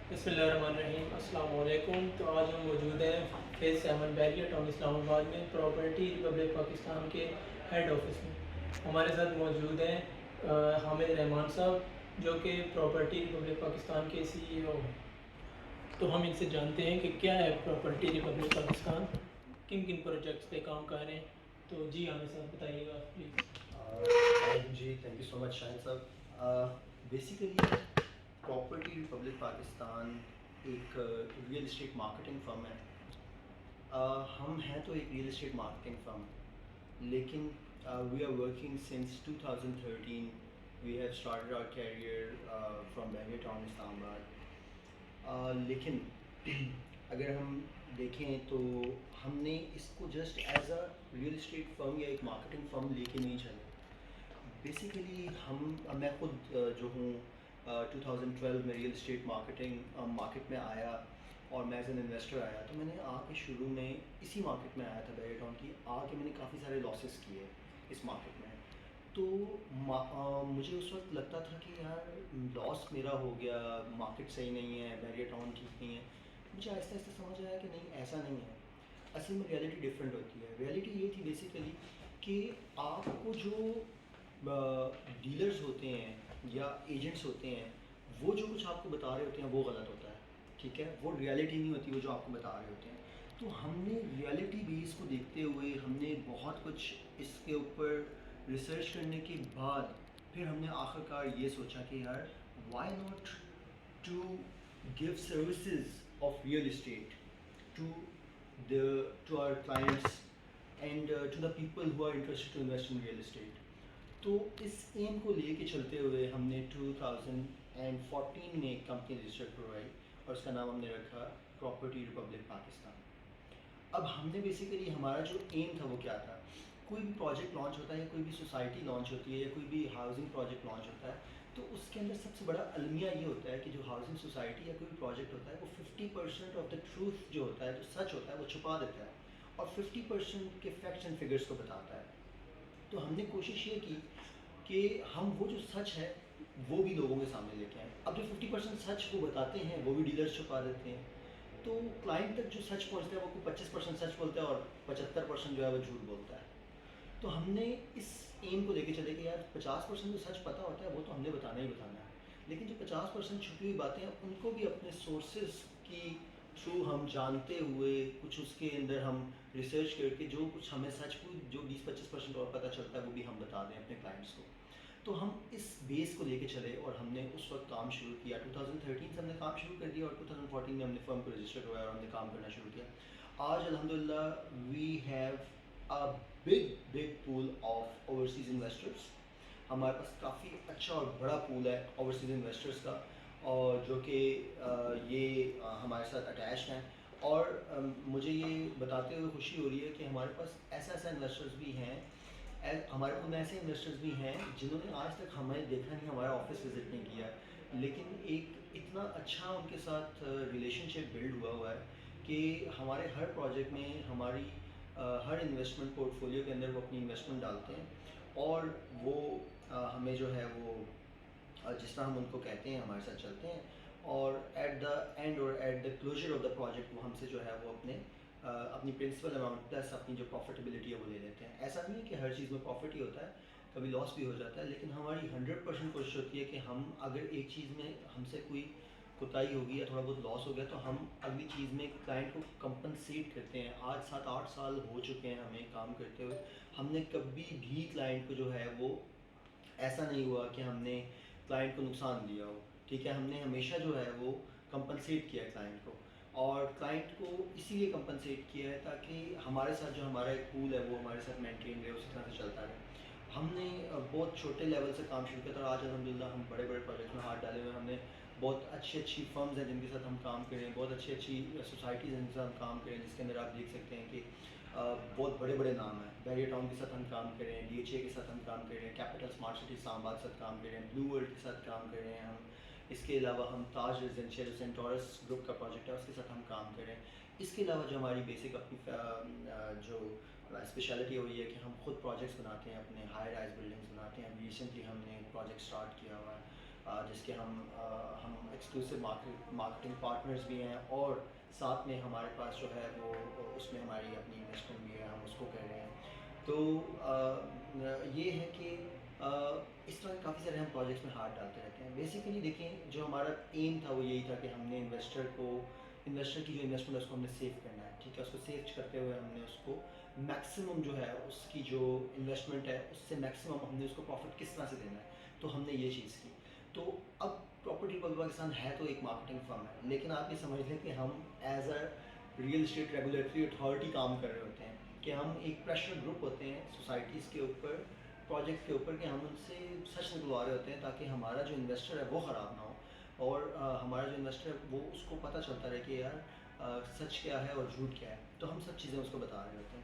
بسم اللہ الرحمن الرحیم، السلام علیکم۔ تو آج ہم موجود ہیں فیز 7 بیریہ ٹاؤن اسلام آباد میں پراپرٹی ریپبلک پاکستان کے ہیڈ آفس میں۔ ہمارے ساتھ موجود ہیں حامد رحمان صاحب، جو کہ پراپرٹی ریپبلک پاکستان کے CEO ہیں۔ تو ہم ان سے جانتے ہیں کہ کیا ہے پراپرٹی ریپبلک پاکستان، کن کن پروجیکٹس پہ کام کر رہے ہیں۔ تو جی حامد صاحب بتائیے گا پلیز۔ جی thank you so much Shahid صاحب. بیسیکلی پراپرٹی ریپبلک پاکستان ایک ریئل اسٹیٹ مارکیٹنگ فرم ہے. ہم ہیں تو ایک ریئل اسٹیٹ مارکیٹنگ فرم، لیکن we are working since 2013. We have started our career from Bahria town Islamabad. لیکن اگر ہم دیکھیں تو ہم نے اس کو just as a real estate firm یا ایک مارکیٹنگ فرم لے کے نہیں چلے. بیسیکلی میں خود جو ہوں 2012 میں ریئل اسٹیٹ مارکیٹ میں آیا، اور میں ایز این انویسٹر آیا. تو میں نے آ کے شروع میں اسی مارکیٹ میں آیا تھا بیریہ ٹاؤن کی. آ کے میں نے کافی سارے لاسز کیے اس مارکیٹ میں. تو مجھے اس وقت لگتا تھا کہ یار لاس میرا ہو گیا، مارکیٹ صحیح نہیں ہے، بیریہ ٹاؤن ٹھیک نہیں ہے. مجھے آہستہ آہستہ سمجھ آیا کہ نہیں، ایسا نہیں ہے. اصل میں ریئلٹی ڈفرینٹ ہوتی ہے. ریئلٹی یہ تھی بیسیکلی کہ آپ کو جو ڈیلرز ہوتے ہیں یا ایجنٹس ہوتے ہیں، وہ جو کچھ آپ کو بتا رہے ہوتے ہیں وہ غلط ہوتا ہے. ٹھیک ہے، وہ ریئلٹی نہیں ہوتی وہ جو آپ کو بتا رہے ہوتے ہیں. تو ہم نے ریئلٹی بیس کو دیکھتے ہوئے ہم نے بہت کچھ اس کے اوپر ریسرچ کرنے کے بعد پھر ہم نے آخر کار یہ سوچا کہ یار why not to give services of real estate to our clients and to the people who are interested to invest in real estate. تو اس ایم کو لے کے چلتے ہوئے ہم نے 2014 میں ایک کمپنی رجسٹر کروائی، اور اس کا نام ہم نے رکھا پراپرٹی ریپبلک پاکستان. اب ہم نے بیسیکلی ہمارا جو ایم تھا وہ کیا تھا، کوئی بھی پروجیکٹ لانچ ہوتا ہے یا کوئی بھی سوسائٹی لانچ ہوتی ہے یا کوئی بھی ہاؤسنگ پروجیکٹ لانچ ہوتا ہے، تو اس کے اندر سب سے بڑا المیہ یہ ہوتا ہے کہ جو ہاؤسنگ سوسائٹی یا کوئی بھی پروجیکٹ ہوتا ہے وہ 50% آف دا ٹروتھ جو ہوتا ہے، جو سچ ہوتا ہے وہ چھپا دیتا ہے، اور 50% کے فیکٹس اینڈ فگرس کو بتاتا ہے. تو ہم نے کوشش یہ کی کہ ہم وہ جو سچ ہے وہ بھی لوگوں کے سامنے لے کے آئیں. اب جو 50% سچ وہ بتاتے ہیں وہ بھی ڈیلرز چھپا دیتے ہیں. تو کلائنٹ تک جو سچ پہنچتا ہے وہ کو 25% سچ بولتا ہے اور 75% جو ہے وہ جھوٹ بولتا ہے. تو ہم نے اس ایم کو لے کے چلے کہ یار 50% جو سچ پتہ ہوتا ہے وہ تو ہم نے بتانا ہی بتانا ہے، لیکن جو 50% چھپی ہوئی باتیں ہیں ان کو بھی اپنے سورسز کی تھرو ہم جانتے ہوئے کچھ اس کے اندر ہم ریسرچ کر کے جو کچھ ہمیں سچ کو جو 20-25% اور پتہ چلتا ہے وہ بھی ہم بتا دیں اپنے کلائنٹس کو. تو ہم اس بیس کو لے کے چلے اور ہم نے اس وقت کام شروع کیا. 2013 سے ہم نے کام شروع کر دیا اور 2014 میں ہم نے فرم کو رجسٹر کروایا اور ہم نے کام کرنا شروع کیا. آج الحمدللہ we have a big pool of overseas investors. ہمارے پاس کافی اچھا اور بڑا پول ہے اوورسیز انویسٹرس کا، اور جو کہ یہ ہمارے ساتھ اٹیچڈ ہیں. اور مجھے یہ بتاتے ہوئے خوشی ہو رہی ہے کہ ہمارے پاس ایسا انویسٹرز بھی ہیں، ہمارے پاس ایسے انویسٹرز بھی ہیں جنہوں نے آج تک ہمیں دیکھا نہیں، ہمارا آفس وزٹ نہیں کیا، لیکن ایک اتنا اچھا ان کے ساتھ ریلیشن شپ بلڈ ہوا ہے کہ ہمارے ہر پروجیکٹ میں ہماری ہر انویسٹمنٹ پورٹ فولیو کے اندر وہ اپنی انویسٹمنٹ ڈالتے ہیں، اور وہ ہمیں جو ہے وہ جس طرح ہم ان کو کہتے ہیں ہمارے ساتھ چلتے ہیں، اور ایٹ دا اینڈ اور at the closure of the project وہ ہم سے جو ہے وہ اپنی پرنسپل اماؤنٹ پلس اپنی جو پروفیٹیبلٹی ہے وہ لے لیتے ہیں. ایسا نہیں ہے کہ ہر چیز میں پروفٹ ہی ہوتا ہے، کبھی لاس بھی ہو جاتا ہے، لیکن ہماری 100% کوشش ہوتی ہے کہ ہم اگر ایک چیز میں ہم سے کوئی کوتاہی ہوگی یا تھوڑا بہت لاس ہو گیا تو ہم اگلی چیز میں کلائنٹ کو کمپنسیٹ کرتے ہیں. آج 7-8 سال ہو چکے ہیں ہمیں کام کرتے ہوئے، ہم نے کبھی بھی کلائنٹ کو جو ہے وہ ایسا نہیں ہوا کہ ہم نے کلائنٹ کو نقصان دیا ہو. ٹھیک ہے، ہم نے ہمیشہ جو ہے وہ کمپنسیٹ کیا ہے کلائنٹ کو، اور کلائنٹ کو اسی لیے کمپنسیٹ کیا ہے تاکہ ہمارے ساتھ جو ہمارا ایک پول ہے وہ ہمارے ساتھ مینٹین رہے، اسی طرح سے چلتا رہے. ہم نے بہت چھوٹے لیول سے کام شروع کیا تھا، اور آج الحمدللہ ہم بڑے پروجیکٹ میں ہاتھ ڈالے ہوئے ہیں. ہم نے بہت اچھی فرمز ہیں جن کے ساتھ ہم کام کریں، بہت اچھی سوسائٹیز ہیں جن کے ساتھ ہم کام کریں، جس کے اندر آپ دیکھ سکتے ہیں کہ بہت بڑے نام ہیں. بیریہ ٹاؤن کے ساتھ ہم کام کر رہے ہیں، DHA کے ساتھ ہم کام کر رہے ہیں، کیپٹل اسمارٹ سٹی اسلام آباد کے ساتھ کام کر رہے ہیں، بلو ورلڈ کے ساتھ کام کر رہے ہیں ہم. اس کے علاوہ ہم تاج ریزیڈنشیل سینٹورس گروپ کا پروجیکٹ ہے اس کے ساتھ ہم کام کر رہے ہیں. اس کے علاوہ جو ہماری بیسک اپنی جو اسپیشلٹی ہوئی ہے کہ ہم خود پروجیکٹس بناتے ہیں، اپنے ہائی رائز بلڈنگس بناتے ہیں. ریسنٹلی ہم نے ایک پروجیکٹ اسٹارٹ کیا ہوا ہے جس کے ہم ایکسکلوسیو مارکیٹنگ پارٹنرز بھی ہیں، اور ساتھ میں ہمارے پاس جو ہے وہ اس میں ہماری اپنی انویسٹمنٹ بھی ہے، ہم اس کو کر رہے ہیں. تو یہ ہے کہ اس طرح کافی سارے ہم پروجیکٹس میں ہاتھ ڈالتے رہتے ہیں. بیسیکلی دیکھیں، جو ہمارا ایم تھا وہ یہی تھا کہ ہم نے انویسٹر کی جو انویسٹمنٹ ہے اس کو ہم نے سیو کرنا ہے. ٹھیک ہے، اس کو سیو کرتے ہوئے ہم نے اس کو میکسیمم جو ہے اس کی جو انویسٹمنٹ ہے اس سے میکسیمم ہم نے اس کو پروفٹ کس طرح سے دینا ہے. تو ہم نے یہ چیز کی. تو اب پراپرٹی ریپبلک پاکستان ہے تو ایک مارکیٹنگ فرم ہے، لیکن آپ یہ سمجھ لیں کہ ہم as a real estate regulatory authority کام کر رہے ہوتے ہیں، کہ ہم ایک پریشر گروپ ہوتے ہیں سوسائٹیز کے اوپر، پروجیکٹ کے اوپر، کہ ہم ان سے سچ نکلوا رہے ہوتے ہیں تاکہ ہمارا جو انویسٹر ہے وہ خراب نہ ہو، اور ہمارا جو انویسٹر ہے وہ اس کو پتہ چلتا رہے کہ یار سچ کیا ہے اور جھوٹ کیا ہے. تو ہم سب چیزیں اس کو بتا رہے ہوتے ہیں.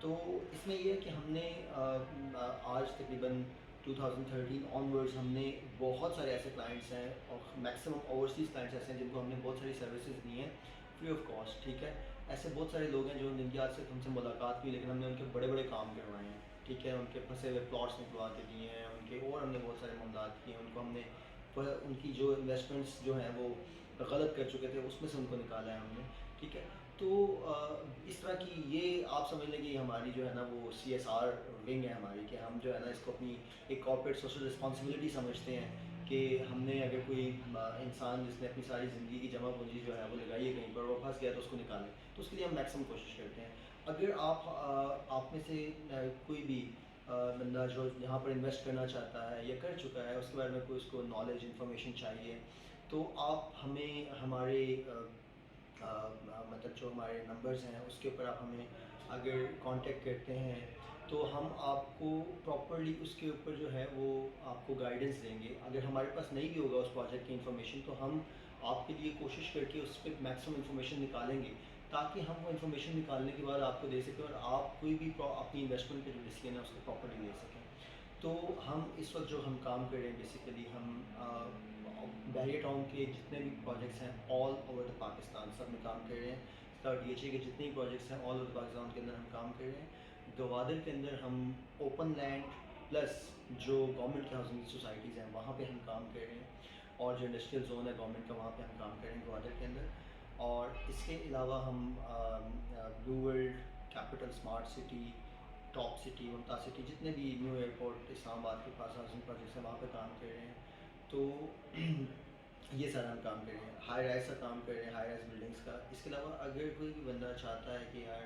تو اس میں یہ ہے کہ ہم نے آج تقریباً 2013 آنورڈز ہم نے بہت سارے ایسے کلائنٹس ہیں، اور میکسیمم اوورسیز کلائنٹس ایسے ہیں جن کو ہم نے بہت ساری سروسز دی ہیں فری آف کاسٹ. ٹھیک ہے، ایسے بہت سارے لوگ ہیں جن کی آج سے ہم سے ملاقات ہوئی، لیکن ہم نے ان کے بڑے بڑے کام کروائے ہیں. ٹھیک ہے، ان کے پھنسے ہوئے پلاٹس نکلوا کے دیے ہیں ان کے، اور ہم نے بہت سارے معاملات کیے ہیں. ان کو ہم نے ان کی جو انویسٹمنٹس جو ہیں وہ غلط کر چکے تھے اس میں سے ان کو نکالا ہے ہم نے. ٹھیک ہے، تو اس طرح کی یہ آپ سمجھ لیں کہ یہ ہماری جو ہے نا وہ CSR ونگ ہے ہماری، کہ ہم جو ہے نا اس کو اپنی ایک کارپوریٹ سوشل رسپانسبلٹی سمجھتے ہیں کہ ہم نے اگر کوئی انسان جس نے اپنی ساری زندگی کی جمع پونجی جو ہے وہ لگائی ہے کہیں پر، وہ پھنس گیا تو اس کو نکالیں. تو اس کے لیے ہم میکسیمم کوشش کرتے ہیں. اگر آپ میں سے کوئی بھی بندہ جو یہاں پر انویسٹ کرنا چاہتا ہے یا کر چکا ہے، اس کے بارے میں کوئی اس کو نالج انفارمیشن چاہیے، تو آپ ہمیں ہمارے مطلب جو ہمارے نمبرز ہیں اس کے اوپر آپ ہمیں اگر کانٹیکٹ کرتے ہیں تو ہم آپ کو پراپرلی اس کے اوپر جو ہے وہ آپ کو گائیڈنس دیں گے. اگر ہمارے پاس نہیں بھی ہوگا اس پروجیکٹ کی انفارمیشن تو ہم آپ کے لیے کوشش کر کے اس پہ میکسیمم انفارمیشن نکالیں گے، تاکہ ہم وہ انفارمیشن نکالنے کے بعد آپ کو دے سکیں اور آپ کوئی بھی اپنی انویسٹمنٹ پہ جو ڈسیزن ہے اس کو پراپرلی لے سکیں. تو ہم اس وقت جو ہم کام کر رہے ہیں بیسیکلی ہم بحریہ ٹاؤن کے جتنے بھی پروجیکٹس ہیں آل اوور دا پاکستان سب میں کام کر رہے ہیں. DHA کے جتنے بھی پروجیکٹس ہیں آل اوور پاکستان کے اندر ہم کام کر رہے ہیں. گوادر کے اندر ہم اوپن لینڈ پلس جو گورنمنٹ کی ہاؤسنگ سوسائٹیز ہیں وہاں پہ ہم کام کر رہے ہیں، اور جو انڈسٹریل زون ہے گورنمنٹ کا وہاں پہ ہم کام کر رہے ہیں گوادر کے اندر. اور اس کے علاوہ ہم blue world, capital, smart city, top city, Mumtaz city, جتنے بھی نیو ایئرپورٹ اسلام آباد کے پاس ہاؤسنگ پروجیکٹس ہیں وہاں پہ کام کر رہے ہیں. تو یہ سارا ہم کام کر رہے ہیں. ہائی رائز کا کام کر رہے ہیں، ہائی رائز بلڈنگس کا. اس کے علاوہ اگر کوئی بھی بندہ چاہتا ہے کہ یار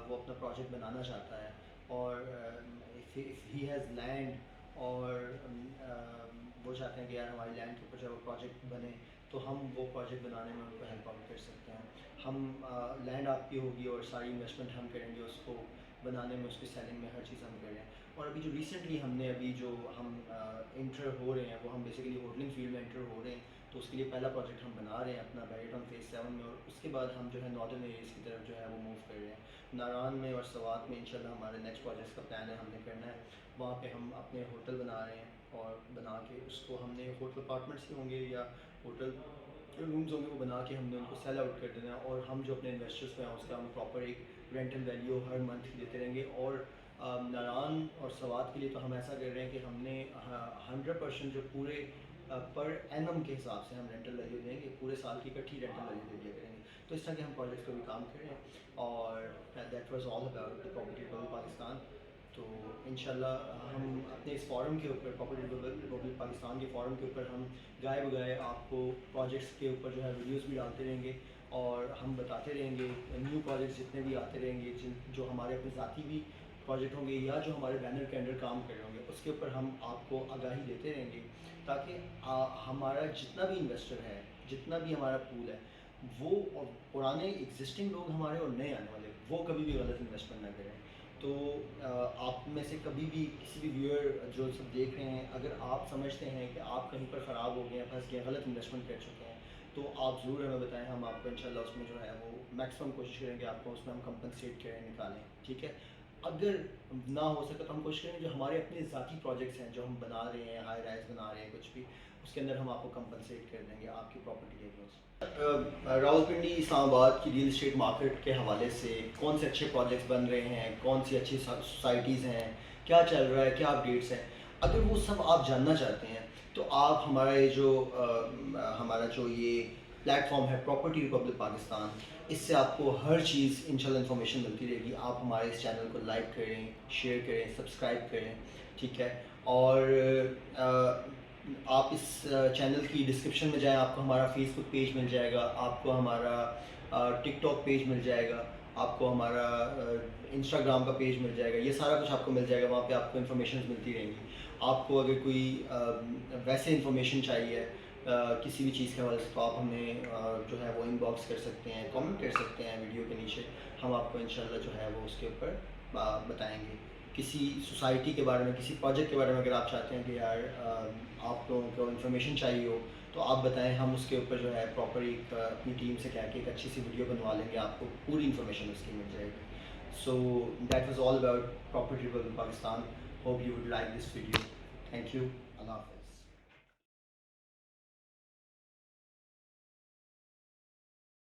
وہ اپنا پروجیکٹ بنانا چاہتا ہے، اور ہی ہیز لینڈ، اور وہ چاہتے ہیں کہ یار ہماری لینڈ کے اوپر جب وہ پروجیکٹ بنے تو ہم وہ پروجیکٹ بنانے میں ان کو ہیلپ آؤٹ کر سکتے ہیں. ہم لینڈ آپ کی ہوگی اور ساری انویسٹمنٹ ہم کریں گے اس کو بنانے میں، اس کی سیلنگ میں، ہر چیز ہم کر رہے ہیں. اور ابھی جو ریسنٹلی ہم نے جو ہم انٹر ہو رہے ہیں وہ ہم بیسیکلی ہوٹلنگ فیلڈ میں انٹر ہو رہے ہیں. تو اس کے لیے پہلا پروجیکٹ ہم بنا رہے ہیں اپنا بحریہ ٹاؤن فیز 7 میں، اور اس کے بعد ہم جو ہے ناردرن ایریاز کی طرف جو ہے وہ موو کر رہے ہیں. ناران میں اور سوات میں انشاءاللہ ہمارے نیکسٹ پروجیکٹس کا پلان ہے، ہم نے کرنا ہے. وہاں پہ ہم اپنے ہوٹل بنا رہے ہیں، اور بنا کے اس کو ہم نے ہوٹل اپارٹمنٹس ہی ہوں گے یا ہوٹل رومز ہوں گے، وہ بنا کے ہم نے ان کو سیل آؤٹ کر دینا ہے. اور ہم جو اپنے انویسٹرس ہیں اس کا ہم پراپر ایک رینٹل ویلیو ہر منتھ دیتے رہیں گے. اور ناران اور سوات کے لیے تو ہم ایسا کر رہے ہیں کہ ہم نے 100% جو پورے پر اینم کے حساب سے ہم رینٹل ویلیو دیں گے، پورے سال کی اکٹھی رینٹل ویلیو دے دیا کریں گے. تو اس طرح کے ہم پروجیکٹس پہ بھی کام کر رہے ہیں. اور that was all about the property republic Pakistan. تو انشاءاللہ ہم اپنے اس فورم کے اوپر، پراپرٹی ریپبلک پاکستان کے فورم کے اوپر ہم گائے بگائے آپ کو پروجیکٹس کے اوپر جو ہے ویڈیوز بھی ڈالتے رہیں گے، اور ہم بتاتے رہیں گے نیو پروجیکٹس جتنے بھی آتے رہیں گے، جو ہمارے اپنے ذاتی بھی پروجیکٹ ہوں گے یا جو ہمارے بینر کے انڈر کام کر رہے ہوں گے، اس کے اوپر ہم آپ کو آگاہی دیتے رہیں گے، تاکہ ہمارا جتنا بھی انویسٹر ہے، جتنا بھی ہمارا پول ہے، وہ پرانے ایگزسٹنگ لوگ ہمارے اور نئے آنے والے، وہ کبھی بھی غلط انویسٹمنٹ نہ کریں. تو آپ میں سے کبھی بھی کسی بھی ویور جو سب دیکھ رہے ہیں، اگر آپ سمجھتے ہیں کہ آپ کہیں پر خراب ہو گئے ہیں، پھنس گئے ہیں، غلط انویسٹمنٹ کر چکے ہیں، تو آپ ضرور ہمیں بتائیں. ہم آپ کو انشاءاللہ اس میں جو ہے وہ میکسیمم کوشش کریں گے آپ کو اس میں ہم کمپنسیٹ کریں، نکالیں. ٹھیک ہے، اگر نہ ہو سکے تو ہم کوشش کریں گے جو ہمارے اپنے ذاتی پروجیکٹس ہیں جو ہم بنا رہے ہیں، ہائی رائز بنا رہے ہیں، کچھ بھی اس کے اندر ہم آپ کو کمپنسیٹ کر دیں گے آپ کی پراپرٹی کے اوپر. راولپنڈی اسلام آباد کی ریئل اسٹیٹ مارکیٹ کے حوالے سے کون سے اچھے پروجیکٹس بن رہے ہیں، کون سی اچھی سوسائٹیز ہیں، کیا چل رہا ہے، کیا اپڈیٹس ہیں، اگر وہ سب آپ جاننا چاہتے ہیں تو آپ ہمارا یہ جو یہ پلیٹ فارم ہے پراپرٹی ریپبلک پاکستان، اس سے آپ کو ہر چیز انشاءاللہ انفارمیشن ملتی رہے گی. آپ ہمارے اس چینل کو لائک کریں، شیئر کریں، سبسکرائب کریں، ٹھیک ہے. اور آپ اس چینل کی ڈسکرپشن میں جائیں، آپ کو ہمارا فیس بک پیج مل جائے گا، آپ کو ہمارا ٹک ٹاک پیج مل جائے گا، آپ کو ہمارا انسٹاگرام کا پیج مل جائے گا. یہ سارا کچھ آپ کو مل جائے گا، وہاں پہ آپ کو انفارمیشنز ملتی رہیں گی. آپ کو اگر کوئی ویسے انفارمیشن چاہیے کسی بھی چیز کے حوالے سے، تو آپ ہمیں جو ہے وہ ان باکس کر سکتے ہیں، کامنٹ کر سکتے ہیں ویڈیو کے نیچے. ہم آپ کو انشاءاللہ جو ہے وہ اس کے اوپر بتائیں گے. کسی سوسائٹی کے بارے میں، کسی پروجیکٹ کے بارے میں اگر آپ چاہتے ہیں کہ یار آپ لوگوں کو انفارمیشن چاہیے ہو، تو آپ بتائیں. ہم اس کے اوپر جو ہے پراپر ایک اپنی ٹیم سے کہہ کے ایک اچھی سی ویڈیو بنوا لیں گے، آپ کو پوری انفارمیشن اس کی مل جائے گی. So that was all about Property Rebel Pakistan. Hope you would like this video. Thank you. Allah Hafiz.